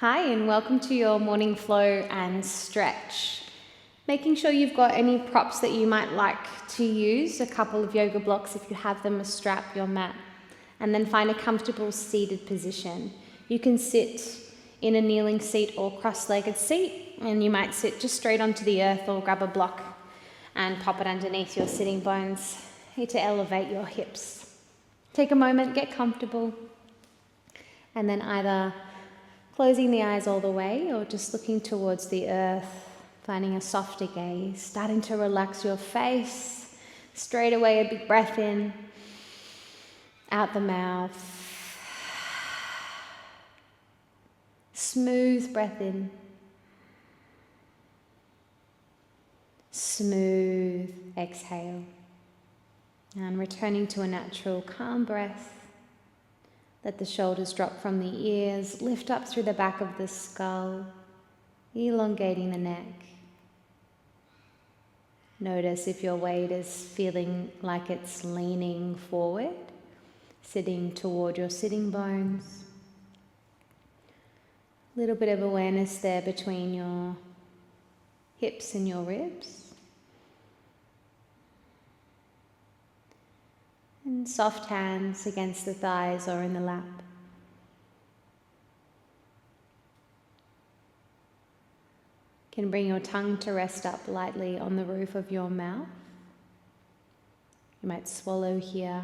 Hi, and welcome to your morning flow and stretch. Making sure you've got any props that you might like to use, a couple of yoga blocks if you have them, a strap, your mat, and then find a comfortable seated position. You can sit in a kneeling seat or cross-legged seat, and you might sit just straight onto the earth or grab a block and pop it underneath your sitting bones here to elevate your hips. Take a moment, get comfortable, and then either closing the eyes all the way or just looking towards the earth, finding a softer gaze, starting to relax your face. Straight away, a big breath in, out the mouth. Smooth breath in. Smooth exhale. And returning to a natural calm breath. Let the shoulders drop from the ears, lift up through the back of the skull, elongating the neck. Notice if your weight is feeling like it's leaning forward, sitting toward your sitting bones. A little bit of awareness there between your hips and your ribs. And soft hands against the thighs or in the lap. You can bring your tongue to rest up lightly on the roof of your mouth. You might swallow here,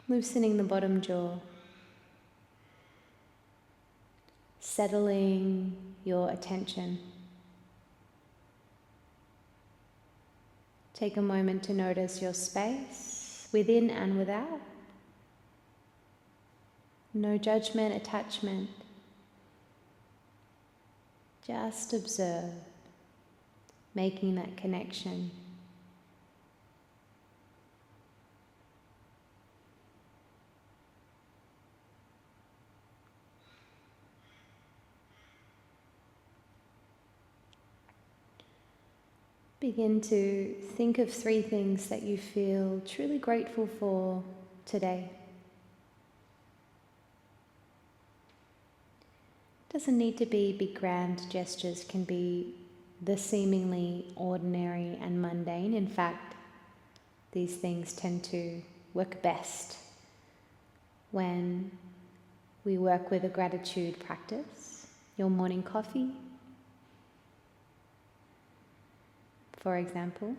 loosening the bottom jaw, settling your attention. Take a moment to notice your space within and without. No judgment, attachment. Just observe, making that connection. Begin to think of 3 things that you feel truly grateful for today. Doesn't need to be big grand gestures, can be the seemingly ordinary and mundane. In fact, these things tend to work best when we work with a gratitude practice. Your morning coffee, for example.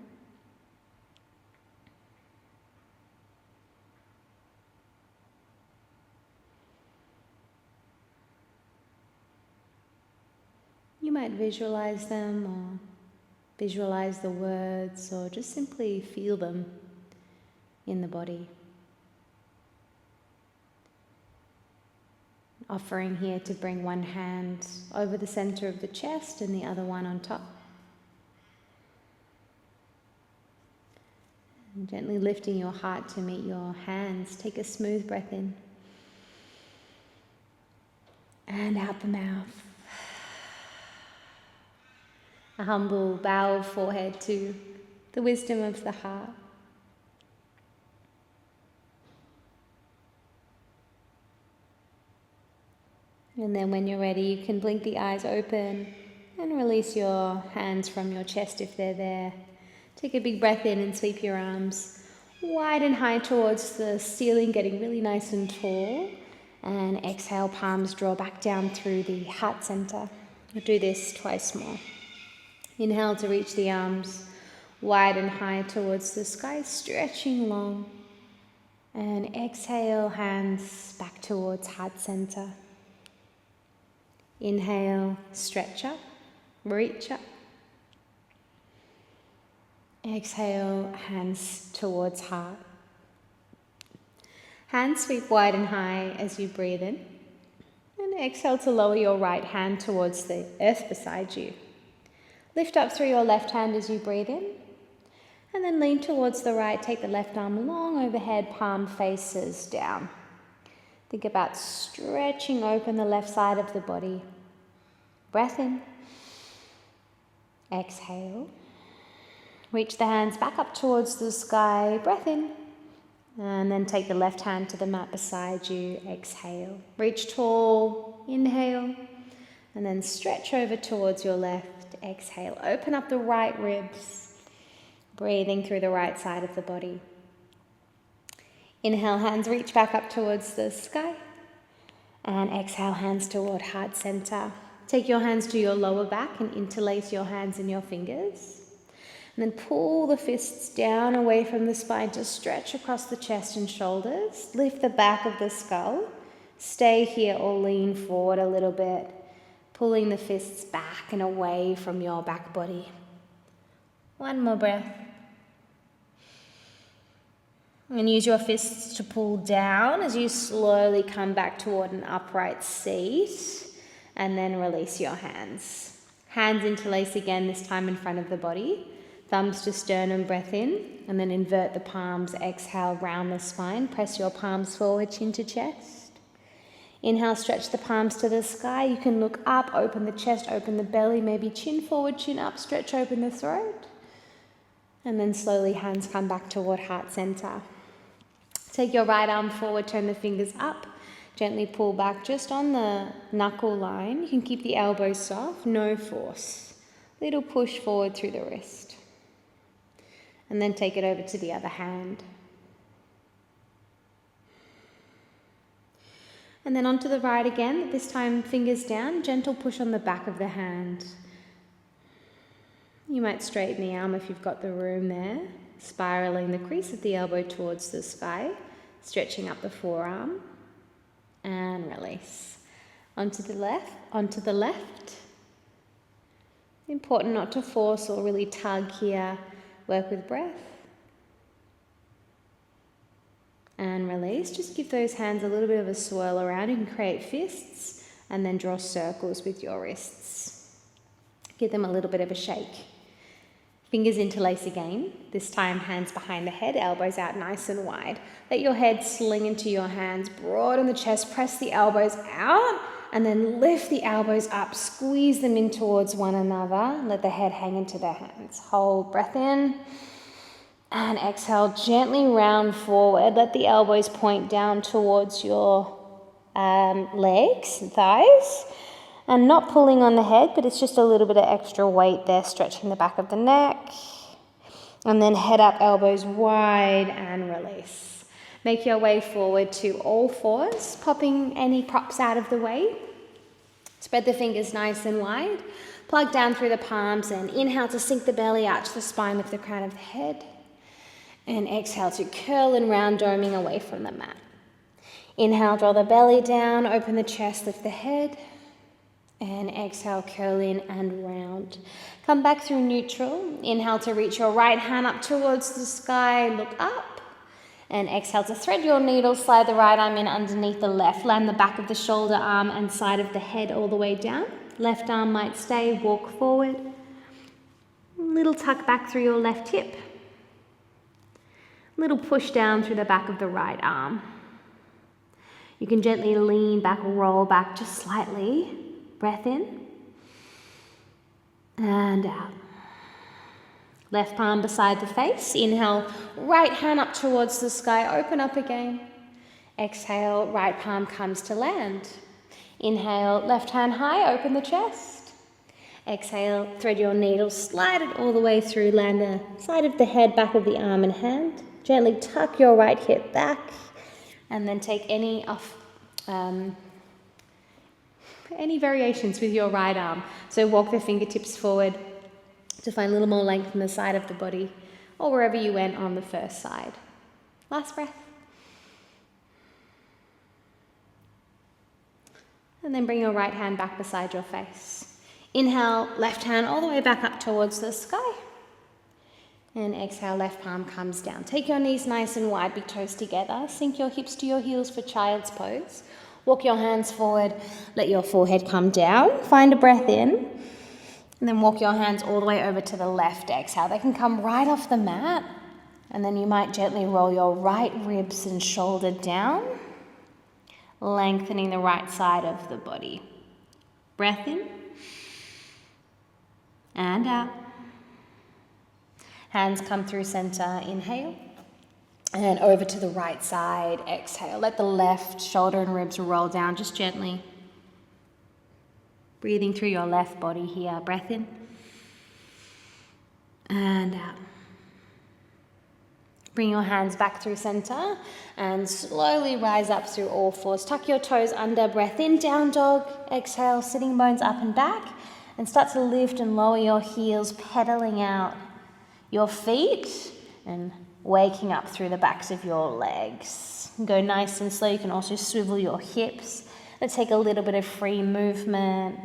You might visualize them or visualize the words or just simply feel them in the body. Offering here to bring one hand over the center of the chest and the other one on top. And gently lifting your heart to meet your hands. Take a smooth breath in. And out the mouth. A humble bow of forehead to the wisdom of the heart. And then when you're ready, you can blink the eyes open and release your hands from your chest if they're there. Take a big breath in and sweep your arms wide and high towards the ceiling, getting really nice and tall. And exhale, palms draw back down through the heart center. We'll do this twice more. Inhale to reach the arms wide and high towards the sky, stretching long. And exhale, hands back towards heart center. Inhale, stretch up, reach up. Exhale, hands towards heart. Hands sweep wide and high as you breathe in. And exhale to lower your right hand towards the earth beside you. Lift up through your left hand as you breathe in. And then lean towards the right. Take the left arm long overhead, palm faces down. Think about stretching open the left side of the body. Breath in. Exhale. Reach the hands back up towards the sky. Breath in. And then take the left hand to the mat beside you. Exhale. Reach tall. Inhale. And then stretch over towards your left. Exhale. Open up the right ribs. Breathing through the right side of the body. Inhale, hands reach back up towards the sky. And exhale, hands toward heart center. Take your hands to your lower back and interlace your hands and your fingers. And then pull the fists down away from the spine to stretch across the chest and shoulders. Lift the back of the skull. Stay here or lean forward a little bit, pulling the fists back and away from your back body. One more breath. And use your fists to pull down as you slowly come back toward an upright seat. And then release your hands. Hands interlace again, this time in front of the body. Thumbs to sternum, breath in. And then invert the palms, exhale, round the spine. Press your palms forward, chin to chest. Inhale, stretch the palms to the sky. You can look up, open the chest, open the belly. Maybe chin forward, chin up, stretch open the throat. And then slowly hands come back toward heart center. Take your right arm forward, turn the fingers up. Gently pull back just on the knuckle line. You can keep the elbows soft, no force. Little push forward through the wrist. And then take it over to the other hand. And then onto the right again, this time fingers down, gentle push on the back of the hand. You might straighten the arm if you've got the room there, spiraling the crease of the elbow towards the sky, stretching up the forearm. And release. Onto the left, onto the left. Important not to force or really tug here. Work with breath. And release. Just give those hands a little bit of a swirl around. You can create fists and then draw circles with your wrists. Give them a little bit of a shake. Fingers interlace again, this time hands behind the head, elbows out nice and wide. Let your head sling into your hands, broaden the chest, press the elbows out, and then lift the elbows up, squeeze them in towards one another. Let the head hang into the hands. Hold, breath in, and exhale, gently round forward. Let the elbows point down towards your legs and thighs. And not pulling on the head, but it's just a little bit of extra weight there, stretching the back of the neck. And then head up, elbows wide, and release. Make your way forward to all fours, popping any props out of the way. Spread the fingers nice and wide. Plug down through the palms and inhale to sink the belly, arch the spine, lift the crown of the head. And exhale to curl and round, doming away from the mat. Inhale, draw the belly down, open the chest, lift the head. And exhale, curl in and round. Come back through neutral. Inhale to reach your right hand up towards the sky, look up. And exhale to thread your needle, slide the right arm in underneath the left. Land the back of the shoulder, arm and side of the head all the way down. Left arm might stay, walk forward. Little tuck back through your left hip. Little push down through the back of the right arm. You can gently lean back, roll back just slightly. Breath in and out. Left palm beside the face. Inhale, right hand up towards the sky. Open up again. Exhale, right palm comes to land. Inhale, left hand high, open the chest. Exhale, thread your needle, slide it all the way through, land the side of the head, back of the arm and hand. Gently tuck your right hip back and then take any variations with your right arm. So walk the fingertips forward to find a little more length in the side of the body or wherever you went on the first side. Last breath. And then bring your right hand back beside your face. Inhale, left hand all the way back up towards the sky. And exhale, left palm comes down. Take your knees nice and wide, big toes together. Sink your hips to your heels for child's pose. Walk your hands forward, let your forehead come down. Find a breath in, and then walk your hands all the way over to the left. Exhale, they can come right off the mat. And then you might gently roll your right ribs and shoulder down, lengthening the right side of the body. Breath in, and out. Hands come through center, inhale. And over to the right side, exhale. Let the left shoulder and ribs roll down just gently. Breathing through your left body here. Breath in and out. Bring your hands back through center and slowly rise up through all fours. Tuck your toes under, breath in, down dog. Exhale, sitting bones up and back. And start to lift and lower your heels, pedaling out your feet and waking up through the backs of your legs. Go nice and slow. You can also swivel your hips. Let's take a little bit of free movement.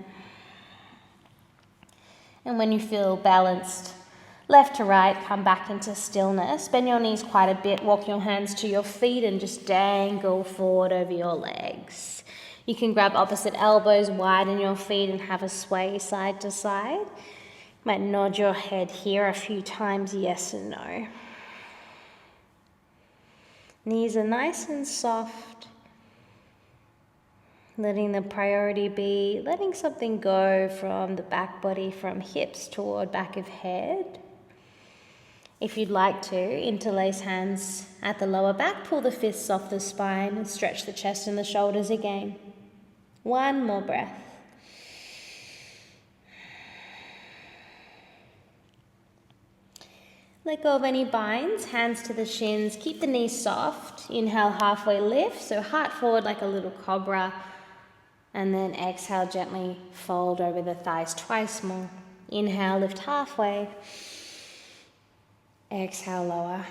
And when you feel balanced, left to right, come back into stillness. Bend your knees quite a bit. Walk your hands to your feet and just dangle forward over your legs. You can grab opposite elbows, widen your feet and have a sway side to side. You might nod your head here a few times, yes and no. Knees are nice and soft. Letting the priority be letting something go from the back body, from hips toward back of head. If you'd like to, interlace hands at the lower back, pull the fists off the spine and stretch the chest and the shoulders again. One more breath. Let go of any binds, hands to the shins, keep the knees soft. Inhale, halfway lift, so heart forward like a little cobra. And then exhale, gently fold over the thighs twice more. Inhale, lift halfway. Exhale, lower.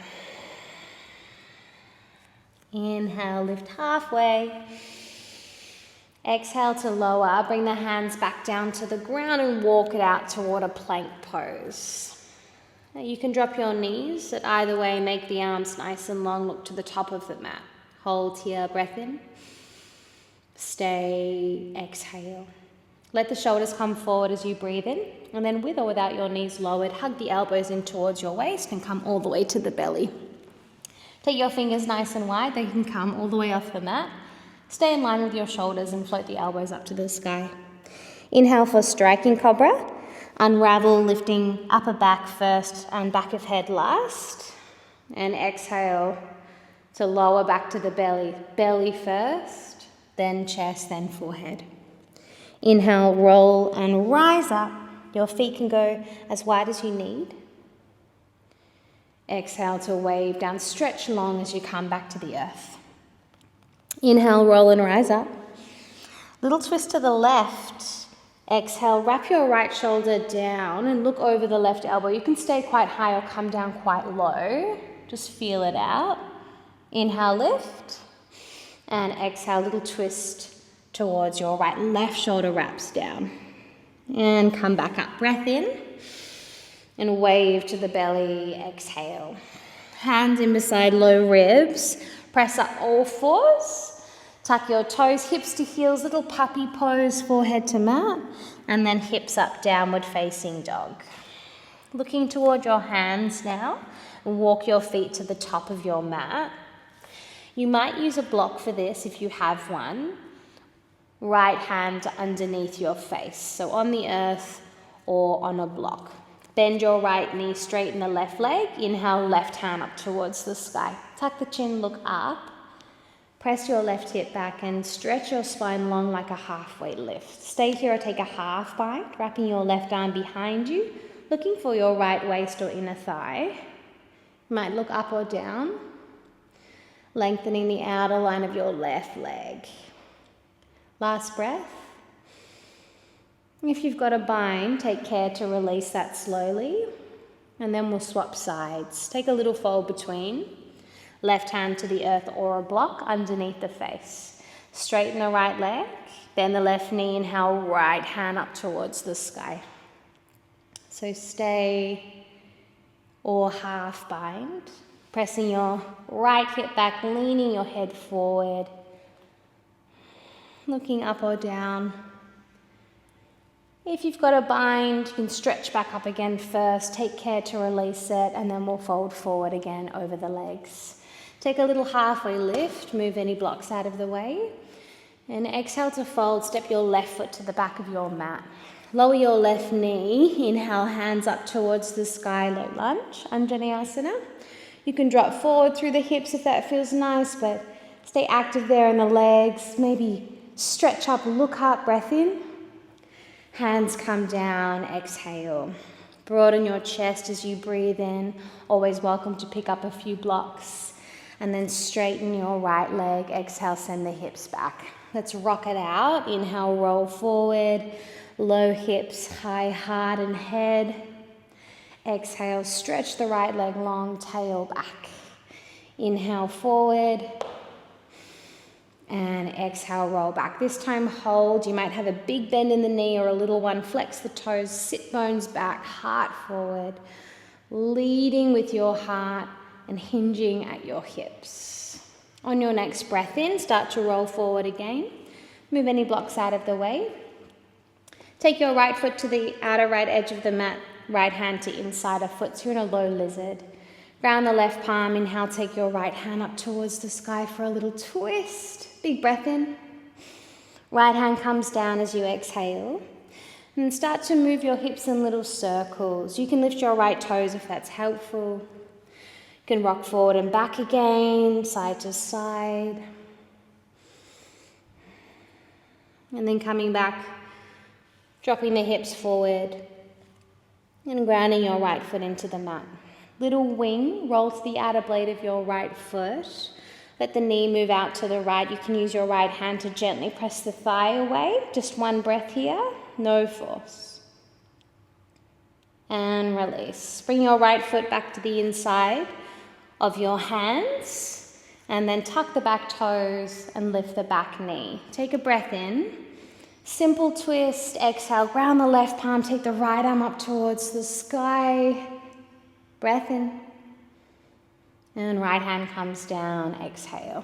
Inhale, lift halfway. Exhale to lower. Bring the hands back down to the ground and walk it out toward a plank pose. Now you can drop your knees, but either way, make the arms nice and long. Look to the top of the mat. Hold here, breath in. Stay, exhale. Let the shoulders come forward as you breathe in, and then with or without your knees lowered, hug the elbows in towards your waist and come all the way to the belly. Take your fingers nice and wide, they can come all the way off the mat. Stay in line with your shoulders and float the elbows up to the sky. Inhale for striking cobra. Unravel, lifting upper back first and back of head last. And exhale to lower back to the belly. Belly first, then chest, then forehead. Inhale, roll and rise up. Your feet can go as wide as you need. Exhale to wave down, stretch long as you come back to the earth. Inhale, roll and rise up. Little twist to the left. Exhale, wrap your right shoulder down and look over the left elbow. You can stay quite high or come down quite low. Just feel it out. Inhale, lift. And exhale, little twist towards your right. Left shoulder wraps down. And come back up. Breath in. And wave to the belly. Exhale. Hands in beside low ribs. Press up all fours. Tuck your toes, hips to heels, little puppy pose, forehead to mat, and then hips up, downward facing dog. Looking toward your hands now, walk your feet to the top of your mat. You might use a block for this if you have one. Right hand underneath your face, so on the earth or on a block. Bend your right knee, straighten the left leg. Inhale, left hand up towards the sky. Tuck the chin, look up. Press your left hip back and stretch your spine long like a halfway lift. Stay here or take a half bind, wrapping your left arm behind you, looking for your right waist or inner thigh. You might look up or down, lengthening the outer line of your left leg. Last breath. If you've got a bind, take care to release that slowly, and then we'll swap sides. Take a little fold between. Left hand to the earth or a block underneath the face. Straighten the right leg, bend the left knee, inhale, right hand up towards the sky. So stay or half bind, pressing your right hip back, leaning your head forward, looking up or down. If you've got a bind, you can stretch back up again first, take care to release it, and then we'll fold forward again over the legs. Take a little halfway lift, move any blocks out of the way, and exhale to fold, step your left foot to the back of your mat. Lower your left knee, inhale, hands up towards the sky, low lunge, Anjaneyasana. You can drop forward through the hips if that feels nice, but stay active there in the legs. Maybe stretch up, look up, breath in. Hands come down, exhale. Broaden your chest as you breathe in. Always welcome to pick up a few blocks. And then straighten your right leg. Exhale, send the hips back. Let's rock it out. Inhale, roll forward. Low hips, high heart and head. Exhale, stretch the right leg long, tail back. Inhale, forward. And exhale, roll back. This time, hold. You might have a big bend in the knee or a little one. Flex the toes, sit bones back, heart forward. Leading with your heart and hinging at your hips. On your next breath in, start to roll forward again. Move any blocks out of the way. Take your right foot to the outer right edge of the mat. Right hand to inside of foot, so you're in a low lizard. Ground the left palm, inhale, take your right hand up towards the sky for a little twist. Big breath in. Right hand comes down as you exhale. And start to move your hips in little circles. You can lift your right toes if that's helpful. You can rock forward and back again, side to side. And then coming back, dropping the hips forward. And grounding your right foot into the mat. Little wing, roll to the outer blade of your right foot. Let the knee move out to the right. You can use your right hand to gently press the thigh away. Just one breath here, no force. And release. Bring your right foot back to the inside of your hands. And then tuck the back toes and lift the back knee. Take a breath in. Simple twist, exhale, ground the left palm, take the right arm up towards the sky. Breath in. And right hand comes down, exhale.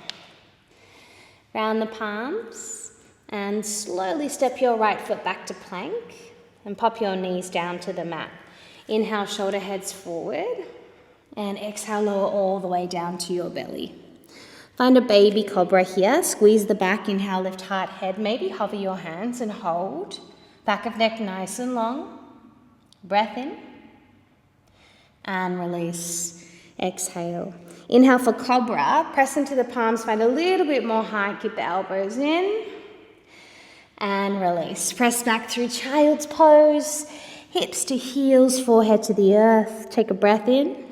Round the palms and slowly step your right foot back to plank and pop your knees down to the mat. Inhale, shoulder heads forward and exhale, lower all the way down to your belly. Find a baby cobra here, squeeze the back, inhale, lift heart, head, maybe hover your hands and hold. Back of neck nice and long. Breath in and release, exhale. Inhale for cobra, press into the palms, find a little bit more height, keep the elbows in and release. Press back through child's pose, hips to heels, forehead to the earth. Take a breath in.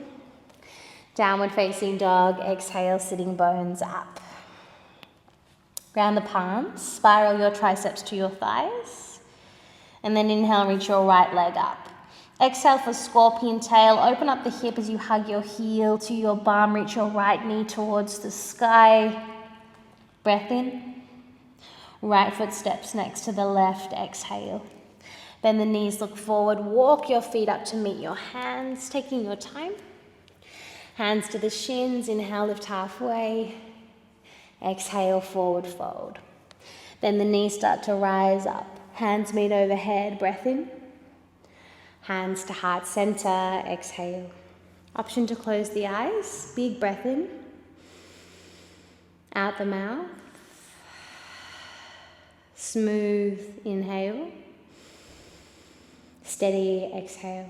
Downward facing dog, exhale, sitting bones up. Ground the palms, spiral your triceps to your thighs. And then inhale, reach your right leg up. Exhale for scorpion tail, open up the hip as you hug your heel to your bum, reach your right knee towards the sky. Breath in. Right foot steps next to the left, exhale. Bend the knees, look forward, walk your feet up to meet your hands, taking your time. Hands to the shins, inhale, lift halfway. Exhale, forward fold. Then the knees start to rise up. Hands meet overhead, breath in. Hands to heart center, exhale. Option to close the eyes, big breath in. Out the mouth. Smooth inhale. Steady exhale.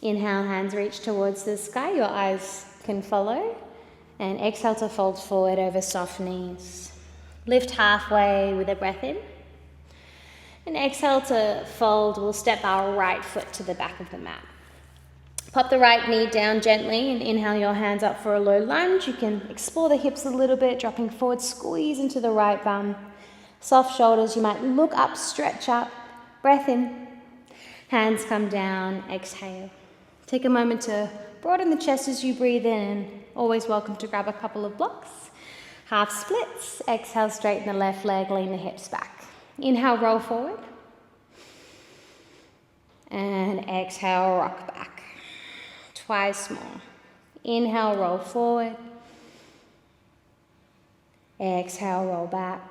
Inhale, hands reach towards the sky, your eyes can follow. And exhale to fold forward over soft knees. Lift halfway with a breath in. And exhale to fold, we'll step our right foot to the back of the mat. Pop the right knee down gently and inhale your hands up for a low lunge. You can explore the hips a little bit, dropping forward, squeeze into the right bum. Soft shoulders, you might look up, stretch up, breath in. Hands come down, exhale. Take a moment to broaden the chest as you breathe in. Always welcome to grab a couple of blocks. Half splits. Exhale, straighten the left leg, lean the hips back. Inhale, roll forward. And exhale, rock back. Twice more. Inhale, roll forward. Exhale, roll back.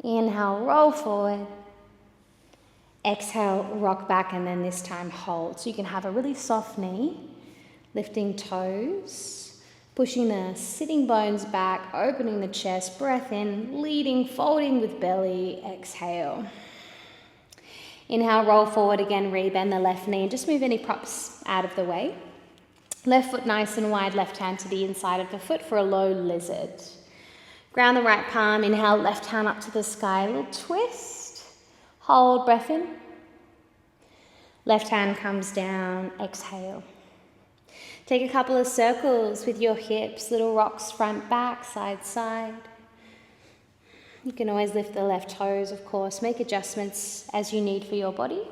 Inhale, roll forward. Exhale, rock back, and then this time hold. So you can have a really soft knee, lifting toes, pushing the sitting bones back, opening the chest, breath in, leading, folding with belly, exhale. Inhale, roll forward again, rebend the left knee, and just move any props out of the way. Left foot nice and wide, left hand to the inside of the foot for a low lizard. Ground the right palm, inhale, left hand up to the sky, a little twist. Hold, breath in. Left hand comes down, exhale. Take a couple of circles with your hips, little rocks front, back, side, side. You can always lift the left toes, of course. Make adjustments as you need for your body.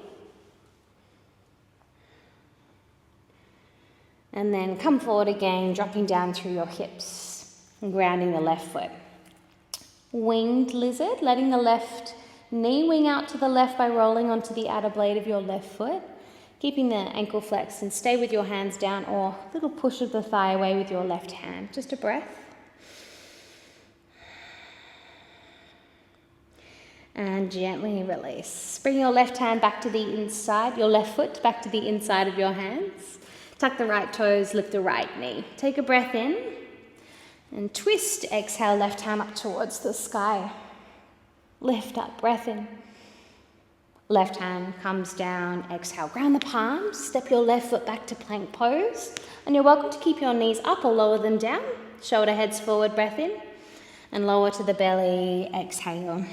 And then come forward again, dropping down through your hips and grounding the left foot. Winged lizard, letting the left knee wing out to the left by rolling onto the outer blade of your left foot, keeping the ankle flexed, and stay with your hands down or a little push of the thigh away with your left hand. Just a breath. And gently release. Bring your left hand back to the inside, your left foot back to the inside of your hands. Tuck the right toes, lift the right knee. Take a breath in and twist. Exhale, left hand up towards the sky. Lift up, breath in. Left hand comes down, exhale. Ground the palms, step your left foot back to plank pose. And you're welcome to keep your knees up or lower them down. Shoulder heads forward, breath in. And lower to the belly, exhale.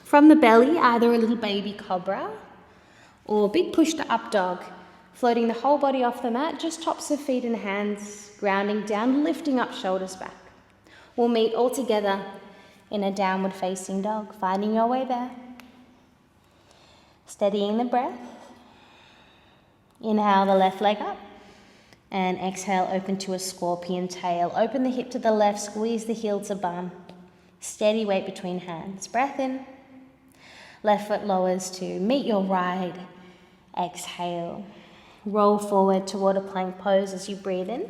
From the belly, either a little baby cobra or big push to up dog. Floating the whole body off the mat, just tops of feet and hands, grounding down, lifting up, shoulders back. We'll meet all together in a downward facing dog, finding your way there. Steadying the breath. Inhale the left leg up and exhale, open to a scorpion tail. Open the hip to the left, squeeze the heel to bum. Steady weight between hands. Breath in. Left foot lowers to meet your right. Exhale. Roll forward toward a plank pose as you breathe in.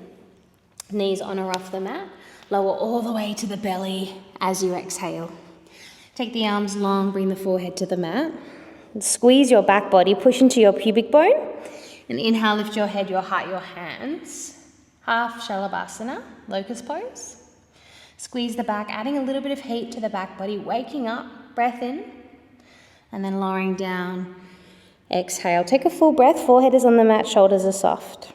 Knees on or off the mat. Lower all the way to the belly as you exhale. Take the arms long, bring the forehead to the mat. And squeeze your back body, push into your pubic bone. And inhale, lift your head, your heart, your hands. Half Shalabhasana, locust pose. Squeeze the back, adding a little bit of heat to the back body, waking up, breath in. And then lowering down. Exhale. Take a full breath. Forehead is on the mat, shoulders are soft.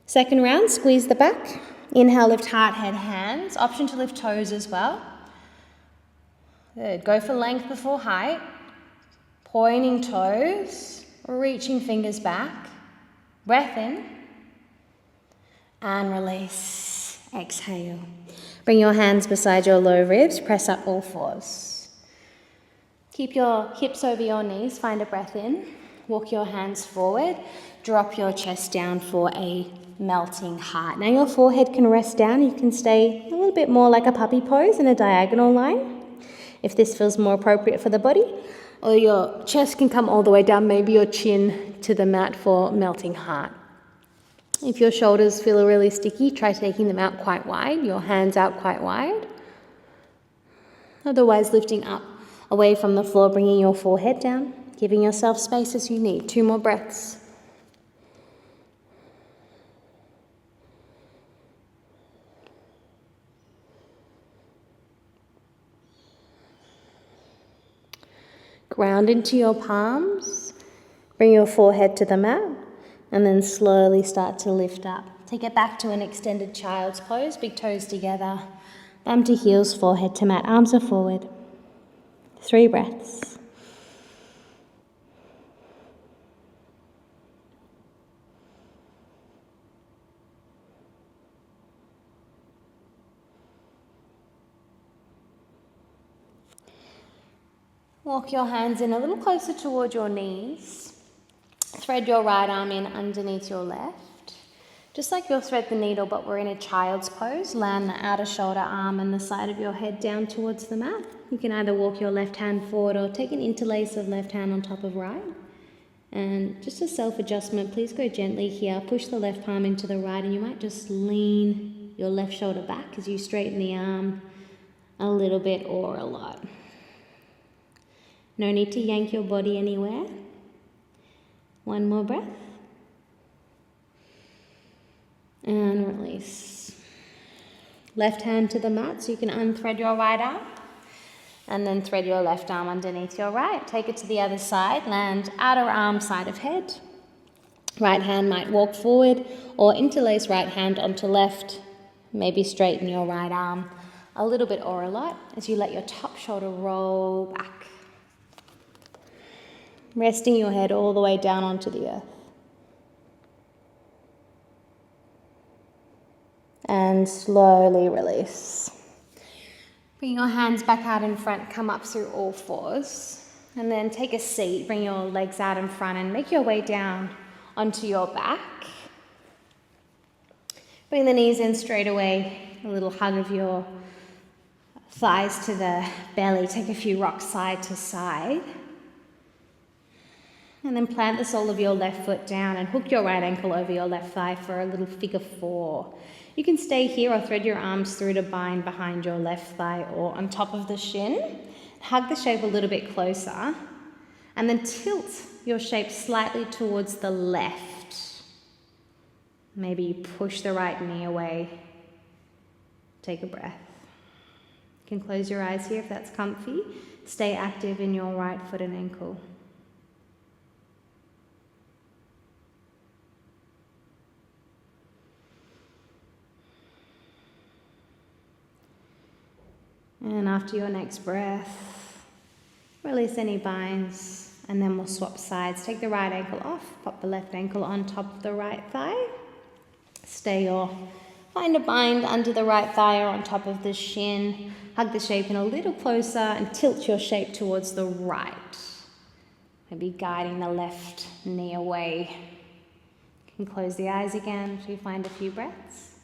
Second round, squeeze the back. Inhale, lift heart, head, hands. Option to lift toes as well. Good. Go for length before height. Pointing toes, reaching fingers back. Breath in. And release. Exhale. Bring your hands beside your low ribs. Press up all fours. Keep your hips over your knees, find a breath in, walk your hands forward, drop your chest down for a melting heart. Now your forehead can rest down, you can stay a little bit more like a puppy pose in a diagonal line, if this feels more appropriate for the body, or your chest can come all the way down, maybe your chin to the mat for melting heart. If your shoulders feel really sticky, try taking them out quite wide, your hands out quite wide. Otherwise, lifting up away from the floor, bringing your forehead down, giving yourself space as you need. 2 more breaths. Ground into your palms, bring your forehead to the mat, and then slowly start to lift up. Take it back to an extended child's pose, big toes together, bum to heels, forehead to mat, arms are forward. 3 breaths. Walk your hands in a little closer toward your knees. Thread your right arm in underneath your left. Just like you'll thread the needle, but we're in a child's pose. Land the outer shoulder arm and the side of your head down towards the mat. You can either walk your left hand forward or take an interlace of left hand on top of right. And just a self-adjustment, please go gently here. Push the left palm into the right, and you might just lean your left shoulder back as you straighten the arm a little bit or a lot. No need to yank your body anywhere. 1 more breath. And release. Left hand to the mat so you can unthread your right arm. And then thread your left arm underneath your right. Take it to the other side. Land outer arm, side of head. Right hand might walk forward or interlace right hand onto left. Maybe straighten your right arm a little bit or a lot as you let your top shoulder roll back. Resting your head all the way down onto the earth. And slowly release. Bring your hands back out in front, come up through all fours. And then take a seat, bring your legs out in front and make your way down onto your back. Bring the knees in straight away, a little hug of your thighs to the belly. Take a few rocks side to side. And then plant the sole of your left foot down and hook your right ankle over your left thigh for a little figure 4. You can stay here or thread your arms through to bind behind your left thigh or on top of the shin. Hug the shape a little bit closer and then tilt your shape slightly towards the left. Maybe you push the right knee away. Take a breath. You can close your eyes here if that's comfy. Stay active in your right foot and ankle. And after your next breath, release any binds, and then we'll swap sides. Take the right ankle off, pop the left ankle on top of the right thigh. Stay or find a bind under the right thigh or on top of the shin. Hug the shape in a little closer and tilt your shape towards the right. Maybe guiding the left knee away. You can close the eyes again as you find a few breaths.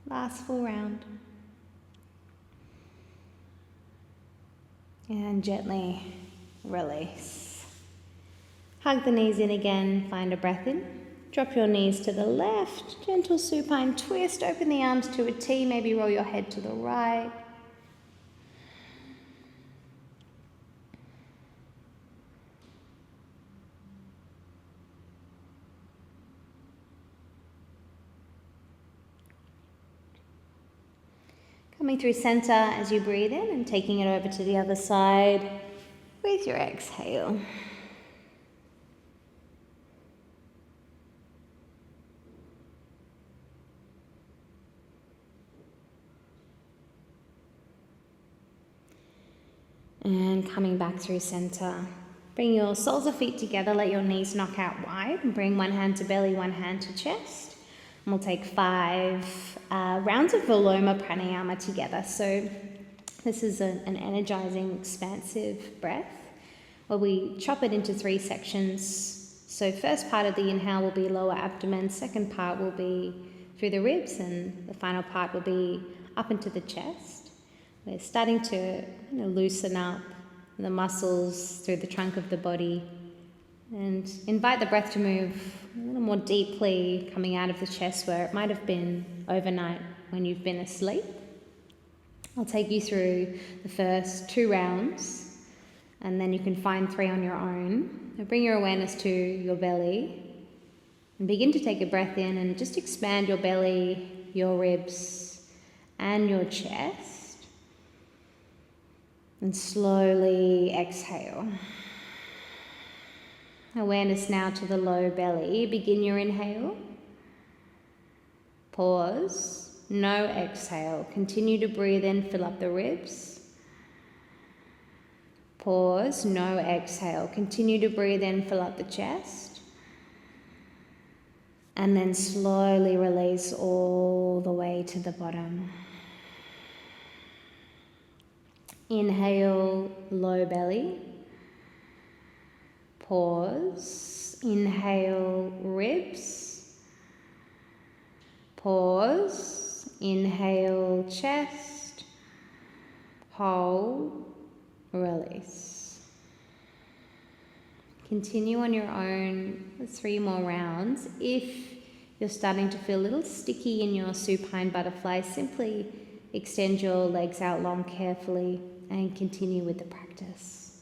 Last full round. And gently release. Hug the knees in again, find a breath in. Drop your knees to the left, gentle supine twist, open the arms to a T, maybe roll your head to the right. Coming through center as you breathe in and taking it over to the other side with your exhale. And coming back through center. Bring your soles of feet together, let your knees knock out wide, and bring one hand to belly, one hand to chest. And we'll take 5 rounds of Viloma Pranayama together. So this is an energizing, expansive breath where we chop it into 3 sections. So first part of the inhale will be lower abdomen, second part will be through the ribs, and the final part will be up into the chest. We're starting to loosen up the muscles through the trunk of the body and invite the breath to move a little more deeply, coming out of the chest where it might have been overnight when you've been asleep. I'll take you through the first 2 rounds and then you can find 3 on your own. So bring your awareness to your belly and begin to take a breath in and just expand your belly, your ribs and your chest. And slowly exhale. Awareness now to the low belly. Begin your inhale. Pause. No exhale. Continue to breathe in, fill up the ribs. Pause. No exhale. Continue to breathe in, fill up the chest. And then slowly release all the way to the bottom. Inhale, low belly. Pause. Inhale, ribs. Pause. Inhale, chest. Hold. Release. Continue on your own for 3 more rounds. If you're starting to feel a little sticky in your supine butterfly, simply extend your legs out long carefully and continue with the practice.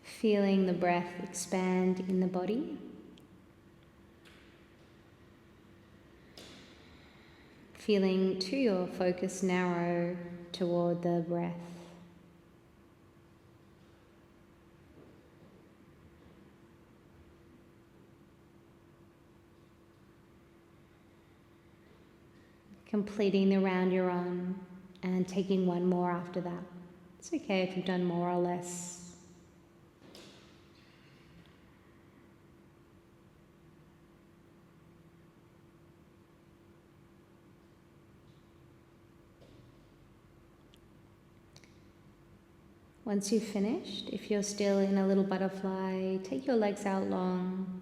Feeling the breath expand in the body. Feeling to your focus narrow toward the breath. Completing the round you're on and taking one more after that. It's okay if you've done more or less. Once you've finished, if you're still in a little butterfly, take your legs out long.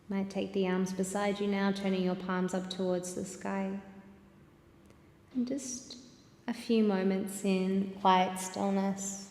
Might take the arms beside you now, turning your palms up towards the sky. And just a few moments in quiet stillness.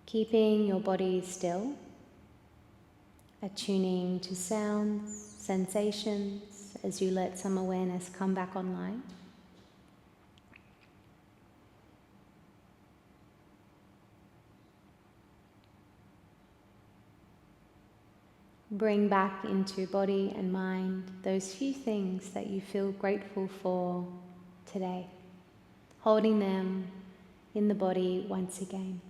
Keeping your body still, attuning to sounds, sensations as you let some awareness come back online. Bring back into body and mind those few things that you feel grateful for today, holding them in the body once again.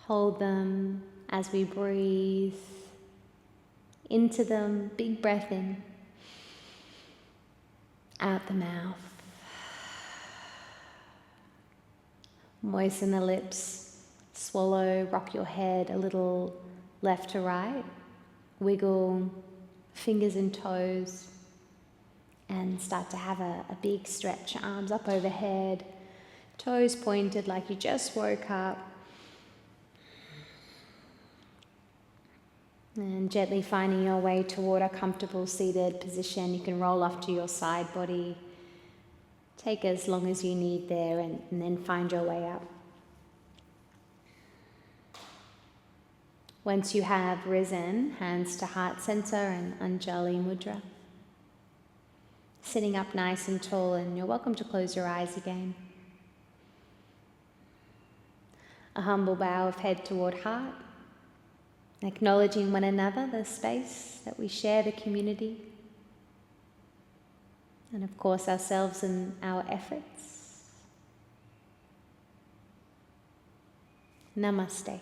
Hold them as we breathe into them. Big breath in, out the mouth. Moisten the lips, swallow, rock your head a little left to right, wiggle fingers and toes, and start to have a big stretch. Arms up overhead, toes pointed like you just woke up. And gently finding your way toward a comfortable seated position. You can roll off to your side body. Take as long as you need there, and then find your way up. Once you have risen, hands to heart center and Anjali Mudra. Sitting up nice and tall, and you're welcome to close your eyes again. A humble bow of head toward heart. Acknowledging one another, the space that we share, the community. And of course ourselves and our efforts. Namaste.